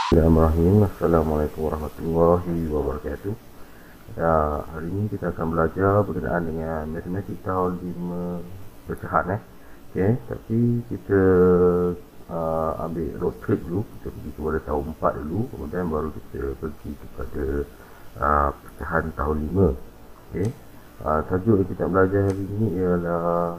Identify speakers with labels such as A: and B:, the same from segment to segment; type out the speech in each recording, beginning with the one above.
A: Bismillahirrahmanirrahim. Assalamualaikum warahmatullahi wabarakatuh. Hari ini kita akan belajar berkenaan dengan matematik tahun 5 pecahan okay. Tapi kita ambil road trip dulu. Kita pergi kepada tahun 4 dulu, kemudian baru kita pergi kepada pecahan tahun 5 okay. Tajuk yang kita belajar hari ini ialah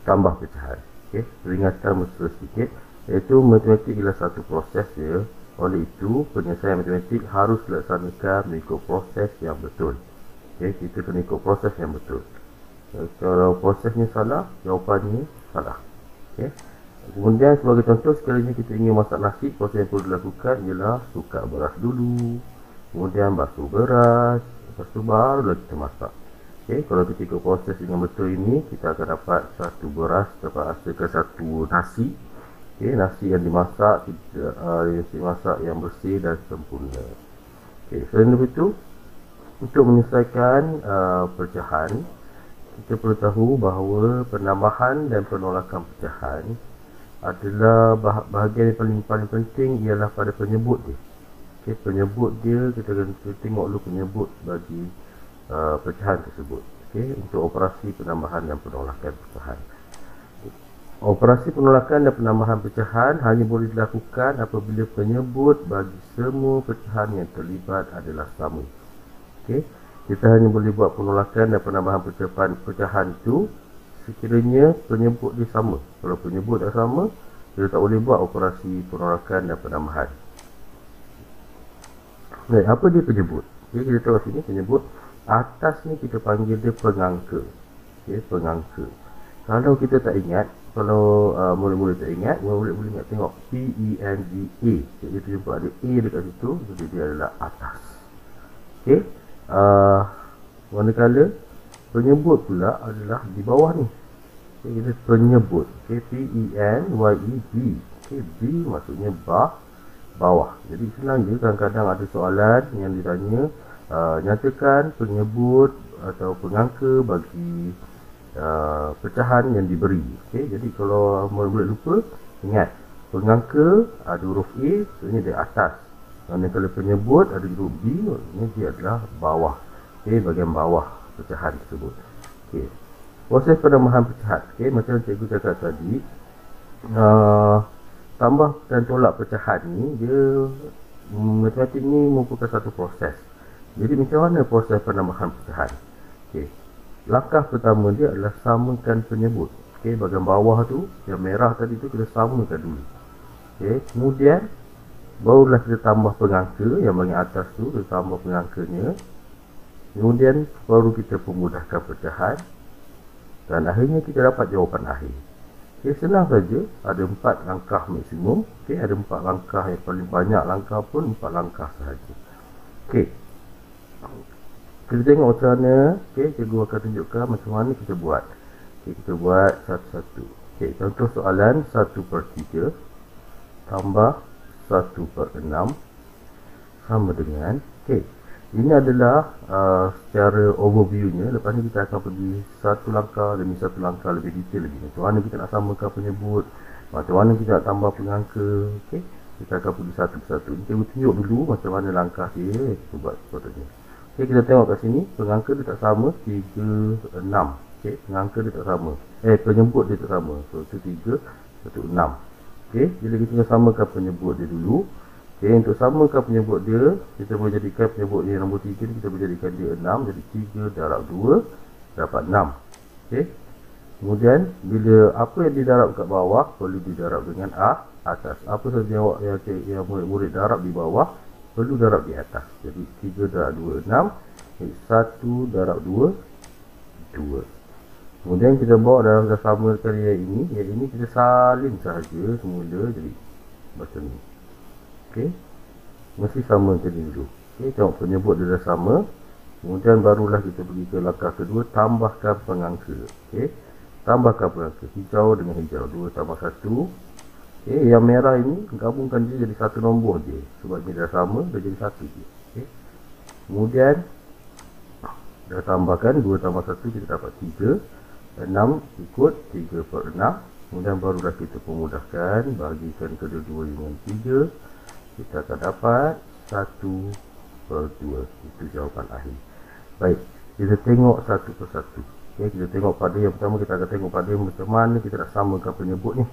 A: tambah pecahan okay. Peringatan mesra sedikit, iaitu matematik ialah satu proses ya. Oleh itu, penyelesaian matematik harus dilaksanakan mengikut proses yang betul. Okay, kita kena ikut proses yang betul. Kalau prosesnya salah, jawapannya salah. Okay. Kemudian sebagai contoh, sekalinya kita ingin masak nasi, proses yang perlu dilakukan ialah tukar beras dulu, kemudian basuh beras, lepas tu barulah kita masak. Okay, kalau kita ikut proses yang betul ini, kita akan dapat satu beras dapat hasilkan satu nasi. Okay, nasi yang dimasak yang bersih dan sempurna. Okay, selain itu, untuk menyelesaikan pecahan, kita perlu tahu bahawa penambahan dan penolakan pecahan adalah bahagian yang paling penting ialah pada penyebut dia. Okay, penyebut dia, kita akan tengok dulu penyebut bagi pecahan tersebut. Okay, untuk operasi penambahan dan penolakan pecahan. Operasi penolakan dan penambahan pecahan hanya boleh dilakukan apabila penyebut bagi semua pecahan yang terlibat adalah sama. Okay. Kita hanya boleh buat penolakan dan penambahan pecahan itu sekiranya penyebut dia sama. Kalau penyebut tak sama, kita tak boleh buat operasi penolakan dan penambahan. Baik, apa dia penyebut? Okay, kita tengok sini penyebut. Atas ni kita panggil dia pengangka. Okay, pengangka. Kalau kita tak ingat, kalau mula-mula tak ingat, boleh ingat tengok P-E-N-G-A. Jadi kita jumpa ada A dekat situ, jadi dia adalah atas. Okey. Manakala penyebut pula adalah di bawah ni. Okay, kita penyebut. Okey, P-E-N-Y-E-B. Okey, B maksudnya bawah. Jadi senang je, kadang-kadang ada soalan yang ditanya, nyatakan penyebut atau pengangka bagi pecahan yang diberi. Okay, jadi kalau boleh lupa, ingat pengangka ada huruf A, maksudnya dia atas. Manakala penyebut ada huruf B, maksudnya dia adalah bawah. Okay, bahagian bawah pecahan tersebut. Okay, proses penambahan pecahan. Okay, macam cikgu cakap tadi, tambah dan tolak pecahan ni, dia matematik ni merupakan satu proses. Jadi macam mana proses penambahan pecahan? Okay, langkah pertama dia adalah samakan penyebut. Okey, bahagian bawah tu, yang merah tadi tu kita samakan dulu. Okey, kemudian barulah kita tambah pengangka, yang bahagian atas tu kita tambah pengangkanya. Kemudian baru kita pemudahkan pecahan dan akhirnya kita dapat jawapan akhir. Okey, senang saja, ada 4 langkah maksimum. Okey, ada 4 langkah, yang paling banyak langkah pun 4 langkah sahaja. Okey, kita tengok macam mana. Okay, cikgu akan tunjukkan macam mana kita buat. Okay, kita buat satu-satu. Okay, contoh soalan 1/3 tambah 1/6 sama dengan, okay, ini adalah secara overviewnya. Lepas ni kita akan pergi satu langkah lebih detail lagi. Macam mana kita nak samakan penyebut, macam mana kita nak tambah pengangka. Okay, kita akan pergi satu persatu. Kita tunjuk dulu macam mana langkah dia. Kita buat sepatutnya. Okay, kita tengok kat sini, pengangka dia tak sama, 3, 6. Okay, pengangka dia tak sama. Penyebut dia tak sama. So, itu 3, 1, 6. Okay, jadi kita samakan penyebut dia dulu. Okay, untuk samakan penyebut dia, kita boleh jadikan penyebut dia nombor 3 ni, kita boleh jadikan dia 6. Jadi 3 darab 2, dapat 6. Okay, kemudian, bila apa yang didarab kat bawah, perlu didarab dengan atas. Apa sahaja yang murid-murid darab di bawah, perlu darab di atas. Jadi 3 darab 2, 6. 1 darab 2, 2. Kemudian kita bawa dalam samakan yang ini kita salin sahaja semula. Jadi macam ni. Okey, mesti samakan dulu. Okey, tengok penyebut dia dah sama. Kemudian barulah kita pergi ke langkah kedua, tambahkan pengangka. Okey, tambahkan pengangka. Hijau dengan hijau, 2 tambah 1. Okay, yang merah ini gabungkan dia jadi satu nombor je. Sebab dia dah sama, dah jadi satu je. Okay. Kemudian dah tambahkan 2 tambah 1, kita dapat 3. 6 ikut 3/6. Kemudian barulah kita pemudahkan, bahagikan kedua-dua dengan 3, kita akan dapat 1/2. Itu jawapan akhir. Baik, kita tengok satu persatu. Okay, kita tengok pada yang pertama, kita akan tengok pada macam mana kita nak samakan penyebut ni.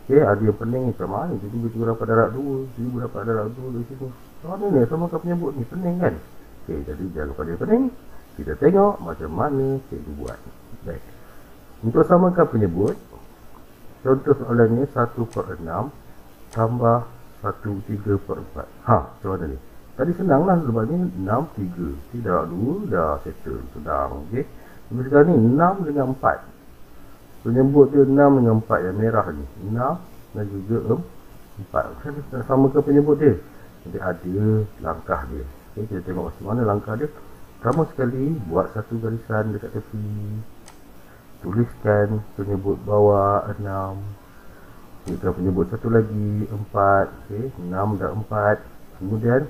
A: Okay, ada yang pening macam mana, tiba-tiba dapat darab 2, tiba-tiba dapat darab 2 dari sini. Macam mana ni samakan penyebut ni, pening kan? Okay, jadi jangan lupa dia pening. Kita tengok macam mana cikgu buat. Baik, untuk samakan penyebut, contoh soalannya 1/6 tambah 1/3/4. Macam mana ni? Tadi senang lah, sebabnya 6, 3. Tidak 2, dah settle, sedang. Okay. Tapi sekarang ni 6 dengan 4. Penyebut dia 6 dengan 4 yang merah ni. 6 dan juga 4. Kita samakan penyebut dia. Jadi ada langkah dia. Okay, kita tengok macam mana langkah dia. Pertama sekali, buat satu garisan dekat tepi. Tuliskan penyebut bawah 6. Kita penyebut satu lagi 4. Okay, 6 dan 4. Kemudian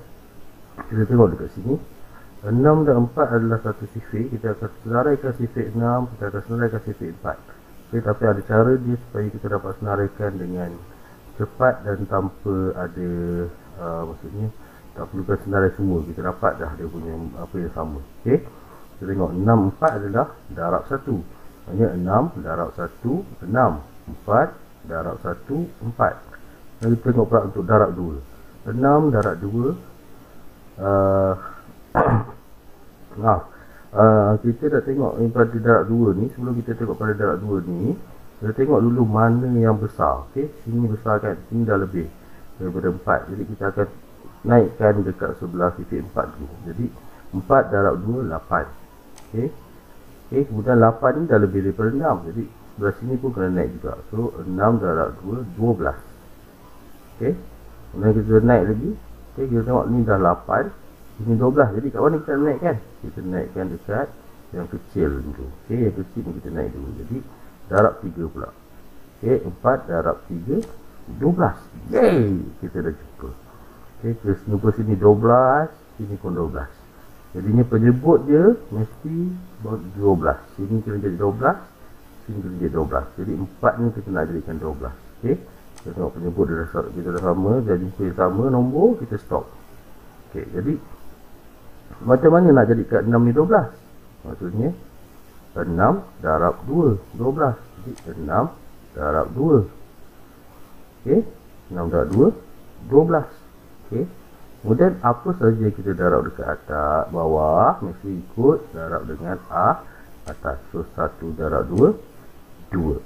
A: kita tengok dekat sini, 6 dan 4 adalah satu sifik. Kita akan senaraikan sifik 6, kita akan senaraikan sifik 4. Okay, tapi ada cara dia supaya kita dapat senaraikan dengan cepat dan tanpa ada maksudnya tak perlukan senarai semua. Kita dapat dah dia punya apa yang sama. Okay, kita tengok 6, 4 adalah darab 1. Maksudnya 6 darab 1, 6. 4 darab 1, 4. Dan kita tengok pula untuk darab 2. 6 darab 2, kita dah tengok pada darab 2 ni. Sebelum kita tengok pada darab 2 ni, kita tengok dulu mana yang besar. Okay, sini besar kan, sini dah lebih daripada 4. Jadi kita akan naikkan dekat sebelah sifik 4 dulu. Jadi 4 darab 2, 8. Okay, kemudian 8 ni dah lebih daripada 6. Jadi sebelah sini pun kena naik juga. So 6 darab 2, 12. Okay, kemudian kita naik lagi. Okay, kita tengok ni dah 8, ini 12. Jadi kat mana kita naikkan? Kita naikkan dekat yang kecil dulu. Okay, yang kecil ni kita naik dulu. Jadi darab 3 pula. Okay, 4 darab 3, 12. Yeay, kita dah jumpa. Okay, kita jumpa sini 12, sini pun 12. Jadinya penyebut dia mesti 12. Sini kena jadi 12, sini kena jadi 12. Jadi 4 ni kita nak jadikan 12. Okay, kita tengok penyebut dia kita dah sama, dah jumpa yang sama nombor, kita stop. Okay, jadi macam mana nak jadikan 6 ni 12? Maksudnya 6 darab 2, 12. Jadi 6 darab 2. Okay, 6 darab 2, 12. Okay, kemudian apa saja kita darab dekat atas, bawah, mesti ikut darab dengan atas. So 1 darab 2, 2.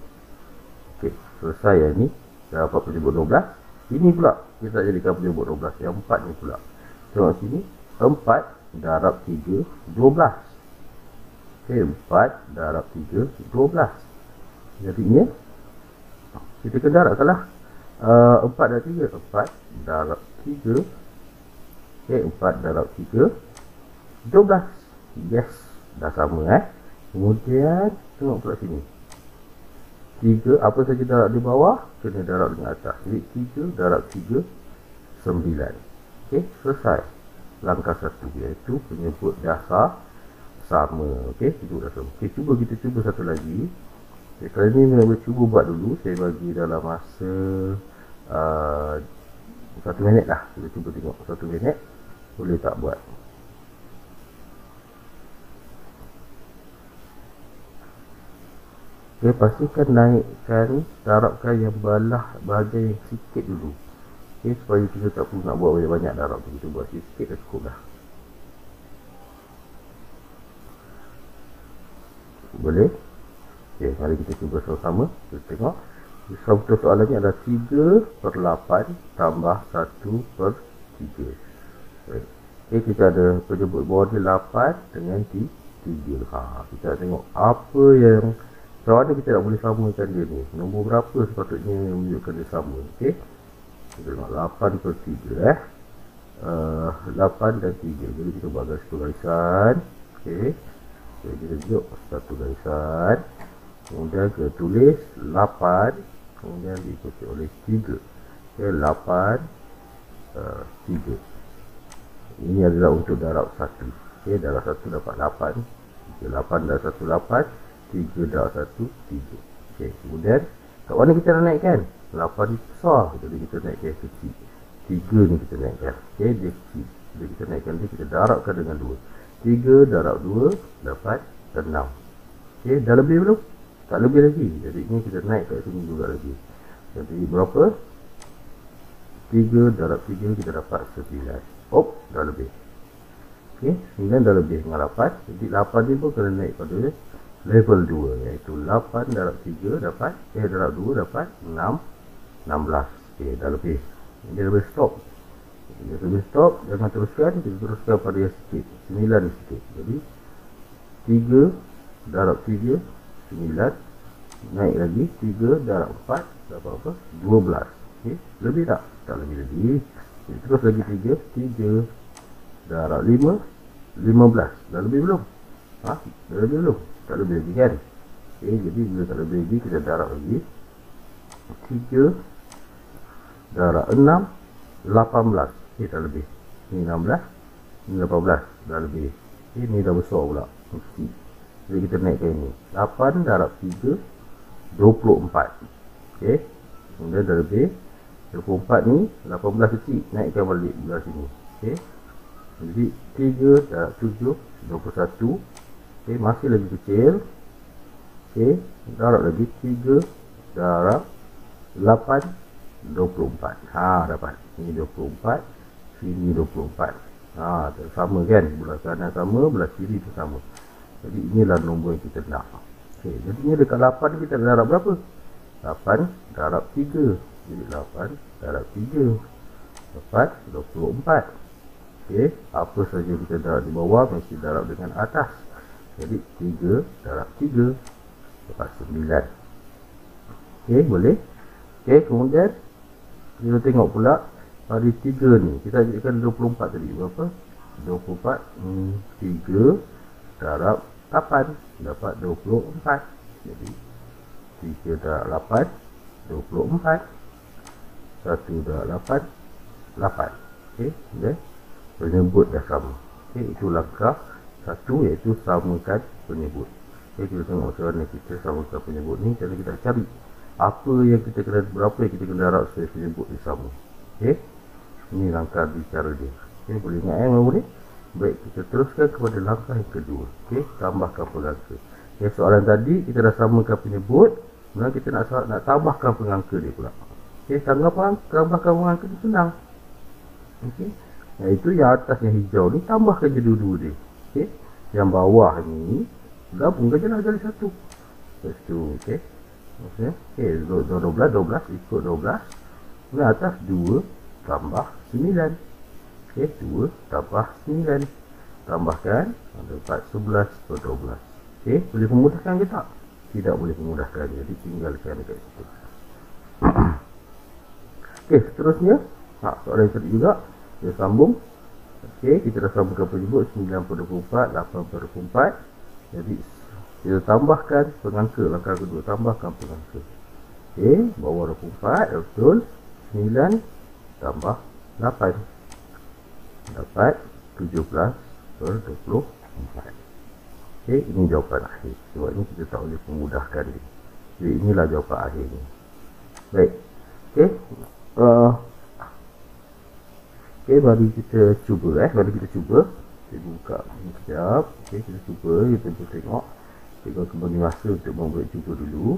A: Okay, selesai yang ni. Dah dapat penyebut 12. Ini pula kita jadikan penyebut 12. Yang 4 ni pula. Tengok sini. 4 darab 3, 12. Okay, 4 darab 3, 12. Jadinya kita kena darab salah. 4 darab 3, 4 darab 3. Okay, 4 darab 3, 12. Yes, dah sama. Kemudian tengok pula sini. 3, apa saja darab di bawah kena darab dengan atas. Jadi 3 darab 3, 9. Okay, selesai. Langkah 1 iaitu penyebut dasar sama. Okay, penyebut dasar sama. Okay, kita cuba satu lagi. Okay, kali ni saya cuba buat dulu. Saya bagi dalam masa 1 minit lah. Kita cuba tengok 1 minit boleh tak buat. Okay, pastikan naikkan, darabkan yang belah bahagian yang sikit dulu. Okay, supaya kita tak perlu nak buat banyak-banyak darab. Kita buat sikit dah cukup dah. Boleh? Okay, mari kita cuba sama-sama. Kita tengok. Contoh soalannya adalah 3/8 tambah 1/3. Okay, kita ada penyebut bawah dia 8 dengan 3. Kita tengok apa yang macam mana kita nak boleh samakan dia ni. Nombor berapa sepatutnya menunjukkan dia sama. Okay, kita tengok 8/3. 8 dan 3. Jadi kita buat garis garisan. Okay, jadi kita tunjuk satu garisan. Kemudian kita tulis 8. Kemudian diikuti oleh 3. Okay, 8, 3. Ini adalah untuk darab 1. Okay, darab 1 dapat 8. 8 darab 1, 8. 3 darab 1, 3. Okay, kemudian kat mana kita nak naikkan? 8 ni besar, jadi kita naikkan kecil. 3 ni kita naikkan, okey, dia kecil, jadi kita naikkan dia, kita darabkan dengan 2. 3 darab 2 dapat 6. Okey, dah lebih belum? Tak lebih lagi, jadi ni kita naik kat sini juga lagi. Jadi berapa? 3 darab 3 kita dapat 9. Dah lebih. Okey, 9 dah lebih dengan 8. Jadi 8 ni pun kena naik pada level 2, iaitu 8 darab 3 dapat darab 2 dapat 16. Okey, dah lebih. Dia dah boleh stop. Dia dah boleh stop, jangan teruskan, kita teruskan pada yang sikit. 9 ni sikit. Jadi 3 darab 3 9, naik lagi 3 darab 4 dapat apa? 12. Okey, lebih tak? Tak lebih lagi. Jadi, terus lagi 3 darab 5 15. Dah lebih belum? Dah lebih belum? Tak lebih lagi kan? Okey, jadi bila tak lebih lagi, kita darab lagi 3 darab 6 18. Okey, tak lebih. Ni 16, ni 18. Dah lebih. Okey, ni dah besar pula. Okey, jadi kita naikkan ini 8 darab 3 24. Okey, kemudian dah lebih 24 ni 18 kecil, naikkan balik belah sini. Okey, jadi 3 darab 7 21. Okey, masih lagi kecil. Okey, darab lagi 3 darab 8 24. Dapat. Ini 24, sini 24. Sama kan? Belah kanan sama, belah kiri pun sama. Jadi inilah nombor yang kita nak. Okey, jadi ni dekat 8 kita darab berapa? 8 darab 3. Jadi 8 darab 3 dapat 24. Okey, apa saja kita darab di bawah mesti darab dengan atas. Jadi 3 darab 3 dapat 9. Okey, boleh? Okey, kemudian kita tengok pula hari 3 ni. Kita jadikan 24 tadi. Berapa? 24 3 darab 8 dapat 24. Jadi 3 darab 8 24. 1 darab 8 8. Okey, okay. Penyebut dah sama. Okey, itu langkah 1, iaitu samakan penyebut. Okey, kita tengok macam mana kita samakan penyebut ni. Jadi kita cari apa yang kita kena, berapa yang kita kena darab supaya penyebut ni sama. Okey, ini langkah bicara dia. Okey, boleh ingat nombor ni? Baik, kita teruskan kepada langkah yang kedua. Okey, tambahkan pengangka. Okey, soalan tadi kita dah samakan penyebut, kemudian kita nak tambahkan pengangka dia pula. Okey, tambahkan pengangka ni senang. Okey, iaitu yang atas yang hijau ni tambahkan je dua-dua dia. Okey, yang bawah ni gabungkan je lah jadi satu. Lepas tu, okey. Okey, 12 ikut 12. Kemudian atas 2 tambah 9. Okey, 2 tambah 9. Tambahkan, dapat 11 per 12. Okey, boleh memudahkan ke tak? Tidak boleh memudahkan, jadi tinggalkan dekat situ. Okey, seterusnya soalan yang tadi juga kita sambung. Okey, kita dah sambungkan penyebut 9 per 24, 8 per 24. Jadi kita tambahkan pengangka, langkah kedua, tambahkan pengangka. Okey, bawah 24, betul. 9 tambah 8 dapat 17 per 24. Okey, ini jawapan akhir. Sebab ini kita tak boleh memudahkan dia. Jadi inilah jawapan akhir ni. Baik. Okey. Okey, mari kita cuba mari kita cuba. Saya buka ni sekejap. Okey, kita cuba, kita tengok. Kita kembali masa untuk membuat cuba dulu.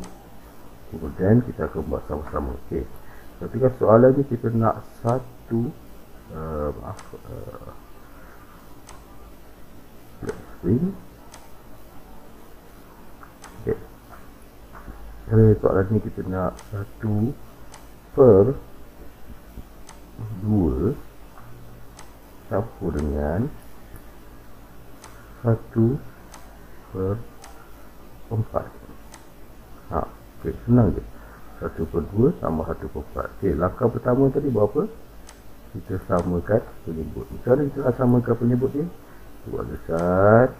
A: Kemudian kita akan buat sama-sama. Okey. Ketika soalan ni kita nak satu screen. Okey. Soalan ni kita nak 1 per 2 campur dengan 1 per 4. Okey, senang je. 1 per 2 tambah 1 per 4. Okey, langkah pertama tadi buat apa? Kita samakan penyebut. Macam mana kita nak samakan penyebut ni? Buat besar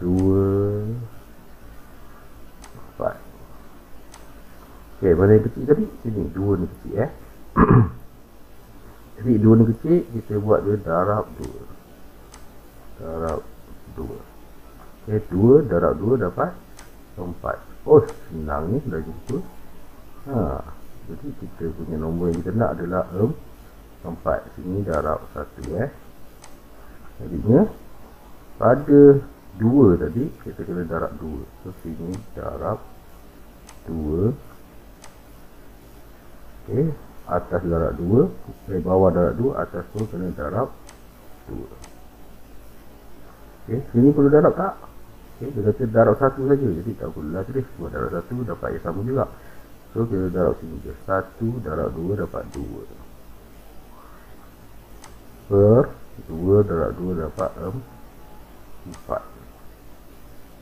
A: 2 4. Okey, mana yang kecil tadi? Sini, 2 ni kecil Jadi 2 ni kecil, kita buat dia darab 2. Darab 2. Okey, 2 darab 2 dapat 4. Oh, senang ni, dah jumpa. Jadi kita punya nombor yang kita nak adalah 4. Sini darab 1 Jadinya pada 2 tadi kita kena darab 2. So sini darab 2. Okey, atas darab 2, bawah darab 2, atas tu kena darab 2. Okey, sini perlu darab tak? Okey, dia kata darab 1 saja. Jadi tak perlulah tulis. Buat darab 1 dapat yang sama juga. So kita darab sini je. 1 darab 2 dapat 2. Per 2 darab 2 dapat 4.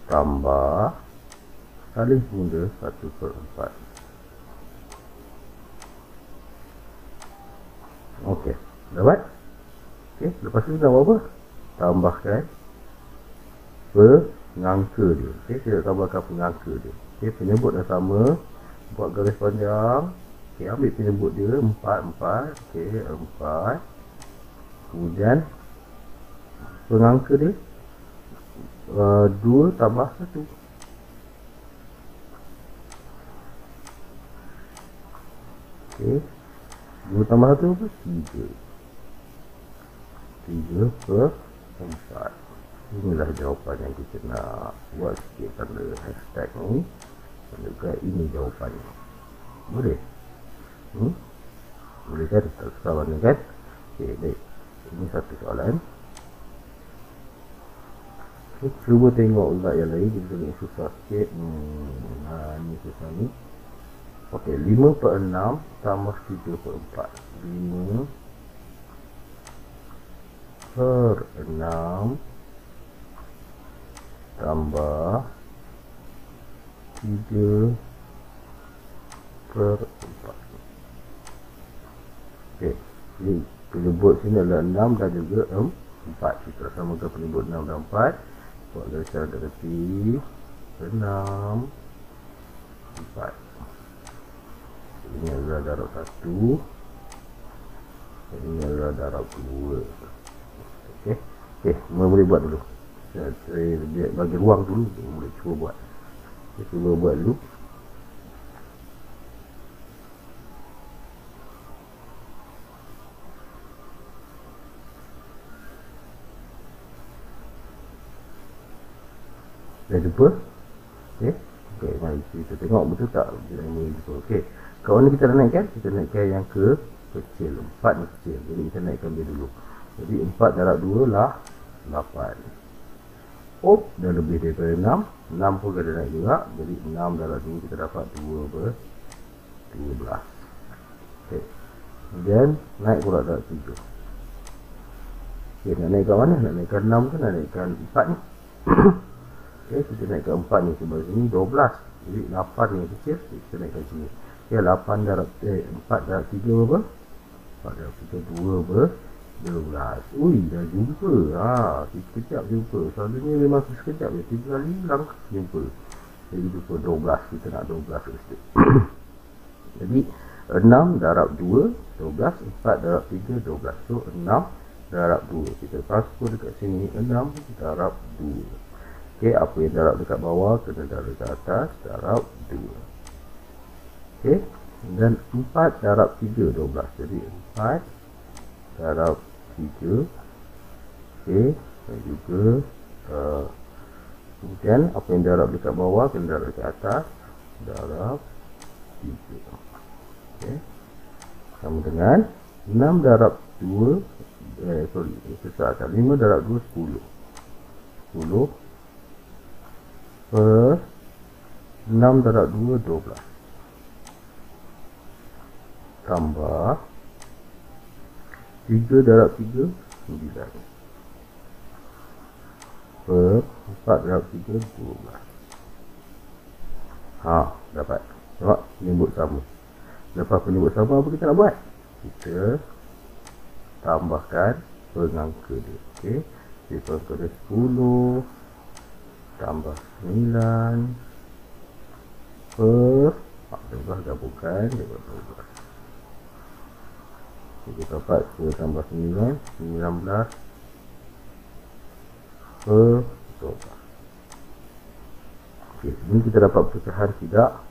A: Tambah saling bunda 1/4. Okey, dapat? Okey, lepas tu kita buat apa? Tambahkan pengangka dia. Okey, kita tambahkan pengangka dia. Okey, penyebut dah sama. Buat garis panjang. Okey, ambil penyebut dia 4. Okey, 4. Kemudian pengangka dia 2 tambah 1. Okey, 2 tambah 1 apa? 3. 3/4. Inilah jawapan yang kita nak. Buat sikit tanda hashtag ni. Menunjukkan ini jawapannya. Boleh? Boleh kan? Tak susah mana kan? Okey, baik. Ini satu soalan. Okay, cuba tengok juga yang lain. Kita tengok susah sikit. Ni susah ni. Okey, 5/6 tambah 3/4. 5/6 tambah 3/4. Okey, jadi penyebut sini adalah 6 dan juga 4. Kita samakan penyebut 6 dan 4. Buat garis secara tertib. 6 4. Ini adalah darab 1. Ini adalah darab 2. Okey, boleh buat dulu. Saya bagi ruang dulu. Boleh cuba buat. Saya cuba buat dulu. Dah jumpa? Okey, mari kita tengok betul tak dia ni jumpa. Okey, kat mana kita nak naikkan? Kita naikkan yang ke kecil. 4 ni kecil. Jadi kita naikkan dia dulu. Jadi 4 darab 2 lah 8. Oh, dah lebih daripada 6. 6 pun kena naik juga. Jadi 6 darab 2 kita dapat 12. Okey. Kemudian naik pula darab 3. Okey, nak naik kat mana? Nak naikkan 6 ke nak naikkan 4 ni? Okey, kita naikkan 4 ni sebab sini 12. Jadi 8 ni kecil, kita naikkan sini. Okey, 8 darab 4 darab 3 berapa? 4 darab 3 2/12. Ui, dah jumpa. Sekejap jumpa. Selalunya memang sekejap je. 3 kali langkah jumpa. Jadi jumpa 12. Kita nak 12 ke. Jadi 6 darab 2 12. 4 darab 3 12. So 6 darab 2. Kita transfer dekat sini 6 darab 2. Okey, apa yang darab dekat bawah kena darab dekat atas. Darab 2. Okey, dan 4 darab 3 12. Jadi 4 darab 3. Okey, dan juga kemudian apa yang darab dekat bawah kena darab dekat atas. Darab 3. Okey, sama dengan 6 darab 2 susah. 5 darab 2 10. 10 per 6 darab 2 12. Tambah 3 darab 3 9. Per 4 darab 3 12. Dapat. Nampak? Penyebut sama. Lepas penyebut sama, apa kita nak buat? Kita tambahkan pengangka dia. Okey, jadi pengangka dia 10 tambah 9 per 12 gabungkan dia buat 12. Kita dapat 10 tambah 9 19 per 12. Okey, sebelum kita dapat pecahan tidak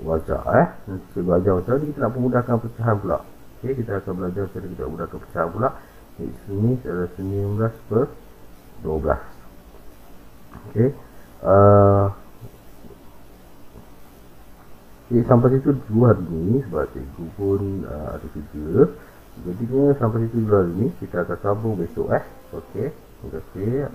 A: wajar nanti saya belajar macam ni kita nak memudahkan pecahan pula. Okey, kita akan belajar cara kita mudahkan pecahan pula. Sini adalah 19/12. Okey. Sampai situ dulu hari ni sebab cikgu pun ada kerja. Jadinya sampai situ dulu hari ni, kita akan sambung besok. Okey, terima kasih.